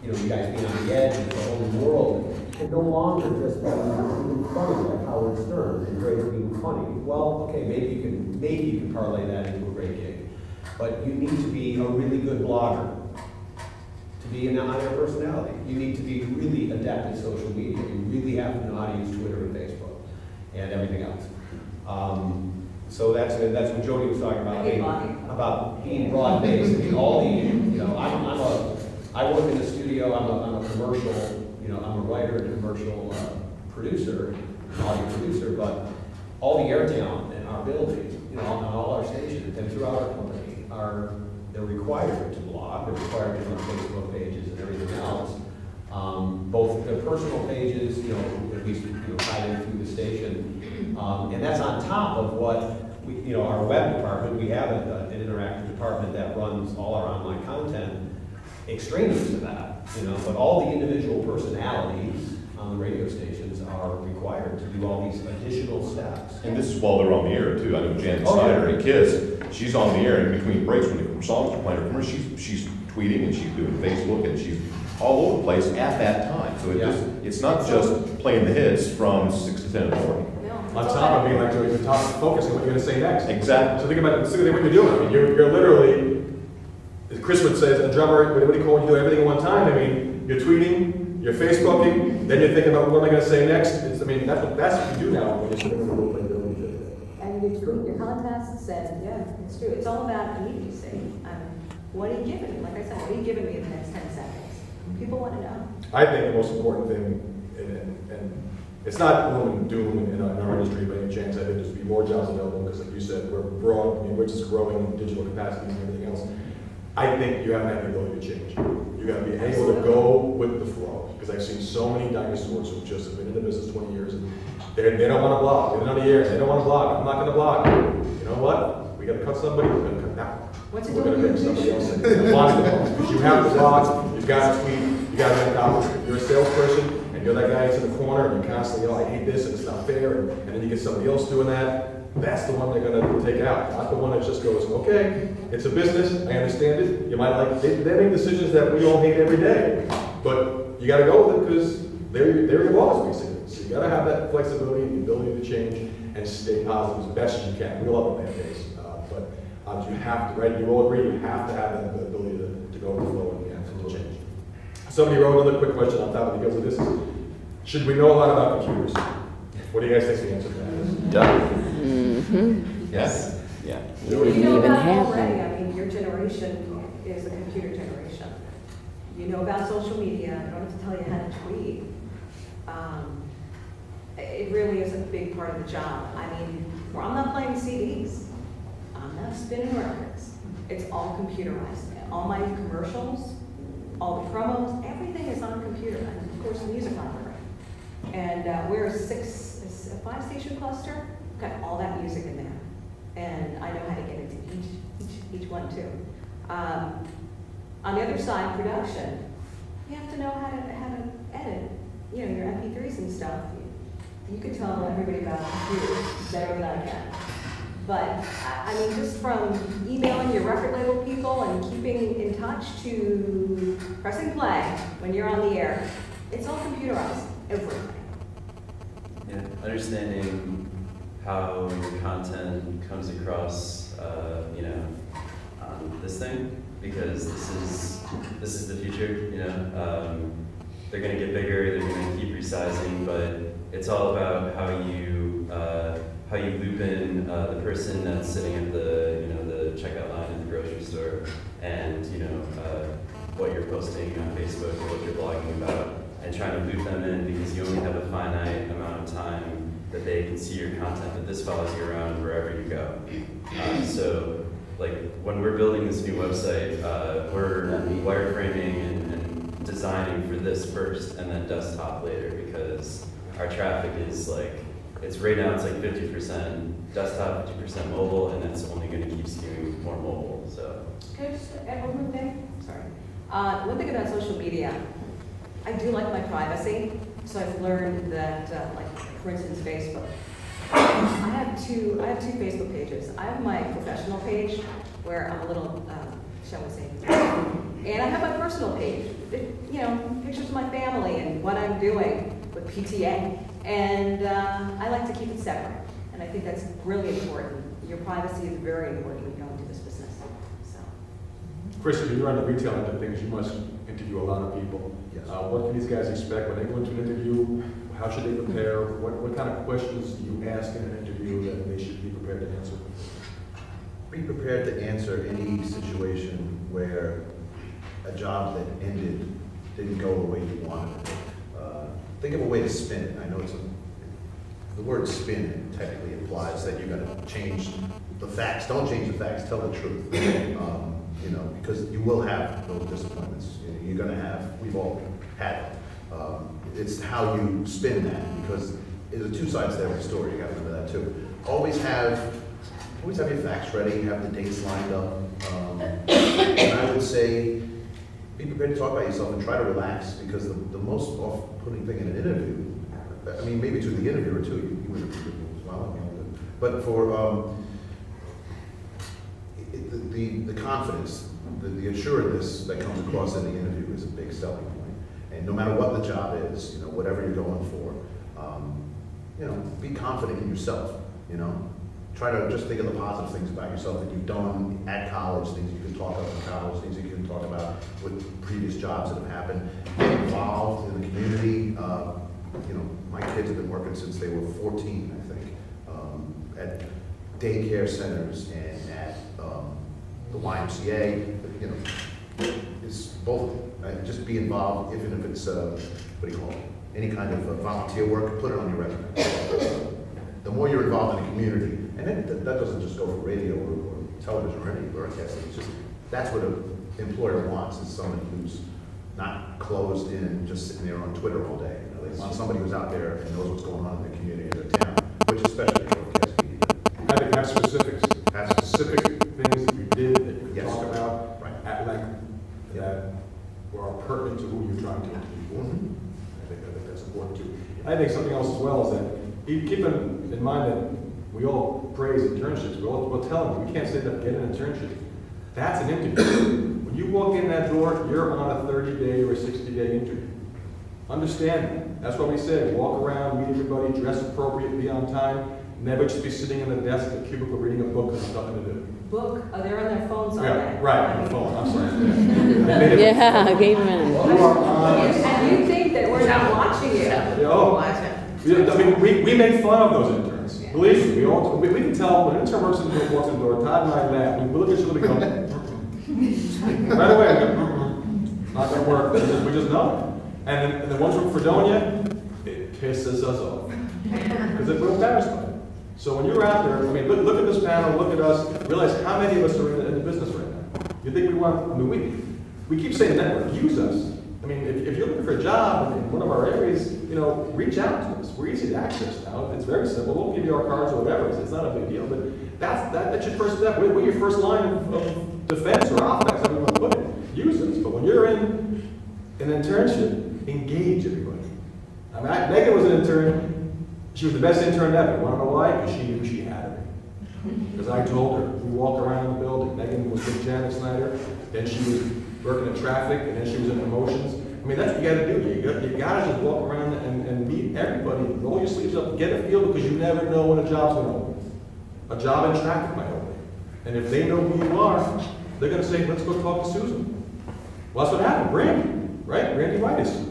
you know, you guys being on the edge of the whole new world, can no longer just be funny like Howard Stern and Drake being funny. Well, okay, maybe you can parlay that into a great gig. But you need to be a really good blogger to be an on-air personality. You need to be really adept at social media. You really have to know how to use Twitter and Facebook and everything else. So that's what Jody was talking about being broad-based. I mean, all the, you know, I work in the studio. I'm a commercial, you know, I'm a writer and commercial producer, audio producer. But all the air talent in our building, you know, on all our stations and throughout our company they're required to blog. They're required to run Facebook pages and everything else. Both their personal pages, you know, at least, you know, tied in through the station. And that's on top of what we, you know, our web department. We have an interactive department that runs all our online content, extraneous to that, you know. But all the individual personalities on the radio stations are required to do all these additional steps. And this is while they're on the air too. I know Jan Snyder at Kiss, she's on the air in between breaks when the songs are playing. Remember, she's tweeting and she's doing Facebook and she's all over the place at that time. So it's not just playing the hits from 6 to 10 in the morning. On top of being like you're focusing on what you're going to say next. Exactly. So think about what you're doing. I mean, you're literally, as Chris would say, as a drummer, what do you call when you do everything at one time? I mean, you're tweeting, you're Facebooking, then you're thinking about what am I going to say next. That's what you do now when you're sitting in the role playing building. And you tweet your contests, and yeah, it's true. It's all about immediacy. What are you giving me? Like I said, what are you giving me in the next 10 seconds? People want to know. I think the most important thing, and it's not gloom and doom in our industry by any chance. I think there's be more jobs available because, like you said, we're broad, I mean, we're just growing in digital capacities and everything else. I think you have to have the ability to change. You got to be able to go with the flow. Because I've seen so many dinosaurs who just have been in the business 20 years and they don't want to blog. They're not a year. They don't want to blog. I'm not going to blog. You know what? We got to cut somebody. We're going to cut that. We're going to make somebody else in. Because you have to blog. You've got to tweet. You got to make copies. You're a salesperson. You're that guy that's in the corner, and you constantly, I hate this, and it's not fair, and then you get somebody else doing that. That's the one they're going to take out, not the one that just goes, okay, it's a business, I understand it. You might like, they make decisions that we all hate every day, but you got to go with it because they're your boss, basically. So you got to have that flexibility and the ability to change and stay positive as best as you can. We love it, man, days, but you have to, right? You all agree, you have to have that ability to go with the flow and to change. Somebody wrote another quick question on top of it because of this. Should we know a lot about computers? What do you guys think the answer to that is? Yeah. Mm-hmm. Yes. Yeah. You know about it already. I mean, your generation is a computer generation. You know about social media. I don't have to tell you how to tweet. It really is a big part of the job. I mean, I'm not playing CDs. I'm not spinning records. It's all computerized. All my commercials, all the promos, everything is on computer. And of course, the music library. And we're a 5-station cluster. We've got all that music in there, and I know how to get into each one too. On the other side, production. You have to know how to edit. You know, your MP3s and stuff. You can tell everybody about computers better than I can. But I mean, just from emailing your record label people and keeping in touch to pressing play when you're on the air, it's all computerized. Everything. Yeah, understanding how your content comes across, on this thing, because this is the future. You know, they're going to get bigger. They're going to keep resizing, but it's all about how you loop in the person that's sitting at the checkout line at the grocery store, and what you're posting on Facebook or what you're blogging about. And trying to loop them in because you only have a finite amount of time that they can see your content, but this follows you around wherever you go. So, like, when we're building this new website, we're wireframing and designing for this first and then desktop later because our traffic is right now it's like 50% desktop, 50% mobile, and it's only going to keep skewing more mobile, so. Can I just add one more thing? Sorry. One thing about social media, I do like my privacy, so I've learned that, for instance, Facebook. I have two Facebook pages. I have my professional page where I'm a little shall we say. And I have my personal page, you know, pictures of my family and what I'm doing with PTA. And I like to keep it separate. And I think that's really important. Your privacy is very important when you go into this business. So, Chris, if you're on the retail end of things, you must interview a lot of people. Yes. What can these guys expect when they go into an interview? How should they prepare? What kind of questions do you ask in an interview that they should be prepared to answer? Be prepared to answer any situation where a job that ended didn't go the way you wanted it. Think of a way to spin it. I know the word spin technically implies that you're going to change the facts. Don't change the facts, tell the truth. You know, because you will have those disappointments. You're going to have, we've all had them. It's how you spin that, because there's two sides to every story. You got to remember that too. Always have your facts ready, have the dates lined up. And I would say, be prepared to talk about yourself and try to relax, because the most off-putting thing in an interview, I mean, maybe to the interviewer too, you would have as well, I mean, but for the confidence, the assuredness that comes across in the interview is a big selling point. And no matter what the job is, you know, whatever you're going for, you know, be confident in yourself, you know. Try to just think of the positive things about yourself that you've done at college, things you can talk about in college, things you can talk about with previous jobs that have happened. Get involved in the community. You know, my kids have been working since they were 14, I think, at daycare centers and at the YMCA. You know, it's both. Just be involved, even if it's what do you call it? Any kind of volunteer work. Put it on your resume. The more you're involved in the community, and that doesn't just go for radio or television or any broadcasting. It's just that's what an employer wants, is somebody who's not closed in, just sitting there on Twitter all day. You know, they want somebody who's out there and knows what's going on in the community, in their town, which especially broadcast media. I think have specifics. Have specific things that you did that you can Yes. talk about, Right. at length, that are pertinent to who you're trying to interview for. Mhm. I think that's important too. I think something else as well is that, keep in mind that we all praise internships. We'll tell them we can't say that get an internship. That's an interview. When you walk in that door, you're on a 30-day or 60-day interview. Understand that. That's what we say. Walk around, meet everybody, dress appropriate, be on time. Never just be sitting in the desk at the cubicle reading a book because there's nothing to do. book, they're on their phones all day. Yeah, right, on the phone. I'm sorry. Yeah, gave him an. You are on. And you think that we're not watching you. Oh. Watch it. I mean, we make fun of those interns. Yeah. Believe me, we can tell when an intern walks in the door, Todd and I laugh. We look at each other and go, right away, we go, not gonna work. We just know. And the ones from Fredonia, it pisses us off. Because we're embarrassed by it. So when you're out there, I mean, look at this panel, look at us, realize how many of us are in the business right now. You think we want, I mean, we keep saying network, use us. I mean, if you're looking for a job in one of our areas, you know, reach out to us. We're easy to access now. It's very simple. We'll give you our cards or whatever. It's not a big deal. But that's your first step. We're your first line of defense or offense, however you want to put it. Use us. But when you're in an internship, engage everybody. I mean, Megan was an intern. She was the best intern ever. Want to know why? Because she knew she had it. Because I told her, we walked around the building. Megan was with Janet Snyder. Then she was working in traffic, and then she was in promotions. I mean, that's what you got to do. You got to just walk around and meet everybody. Roll your sleeves up, get a feel, because you never know when a job's going to open. A job in traffic might open. And if they know who you are, they're going to say, let's go talk to Susan. Well, that's what happened. Randy, right? Randy Whitus.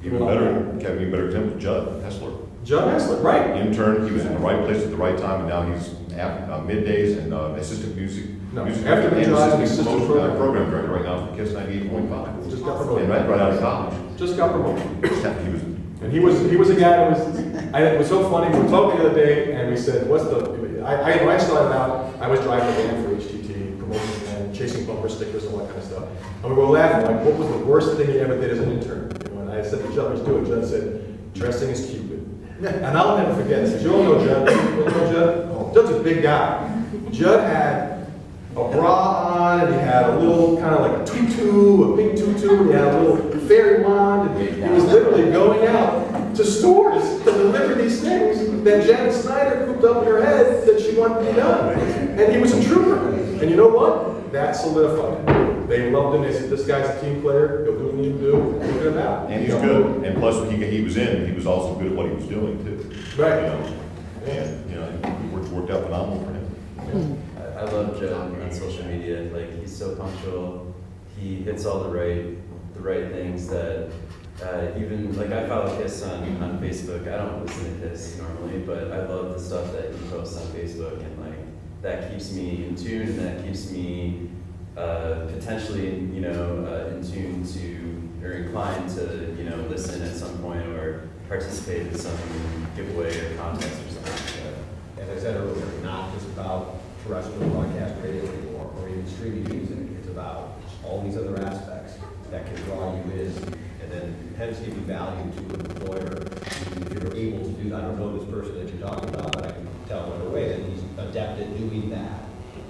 Even better, Kevin, even better example, Judd Hessler. Judd Hessler, right? Intern, he was in the right place at the right time, and now he's at middays and assistant music. No, music after the and job, assistant assistant promotion, program. program director right now for KISS 98.5. Just got promoted. And right out of college. Just got promoted. He was, And he was a guy that was, it was so funny, we were talking the other day, and we said, what's the, when I started out, I was driving a van for HTT, promotion and chasing bumper stickers and all that kind of stuff. And we were laughing, like, what was the worst thing he ever did as an intern? You know, and I said to Judd, let's do it. Judd said, dressing as Cupid. And I'll never forget this. You all know Judd. You all know Judd? Judd's a big guy. Judd had a bra on, and he had a little kind of like a tutu, a pink tutu, and he had a little fairy wand, and he was literally going out to stores to deliver these things that Janet Snyder cooped up in her head that she wanted to be done. And he was a trooper. And you know what? That solidified it. They loved him, they said, this guy's a team player, he'll do what he needs to do, and he's good about it. And he's good, and plus, he was also good at what he was doing too. Right. You know, and, you know, it worked out phenomenal for him. I love Joe on social media. Like, he's so punctual. He hits all the right things that even, like, I follow Kiss on Facebook. I don't listen to Kiss normally, but I love the stuff that he posts on Facebook, and like, that keeps me in tune, and that keeps me potentially, you know, in tune to, or inclined to, you know, listen at some point or participate in some giveaway or contest or something like that. As I said earlier, not just about terrestrial broadcast radio anymore, or even streaming music. It's about all these other aspects that can draw you in, and then hence give you value to an employer. If you're able to do that, I don't know this person that you're talking about, but I can tell right away that he's adept at doing that.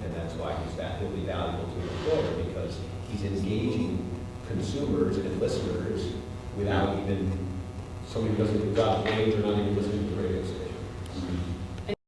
And that's why he'll be valuable to an employer, because he's engaging consumers and listeners without even, somebody who doesn't do the job, they're not even listening to the radio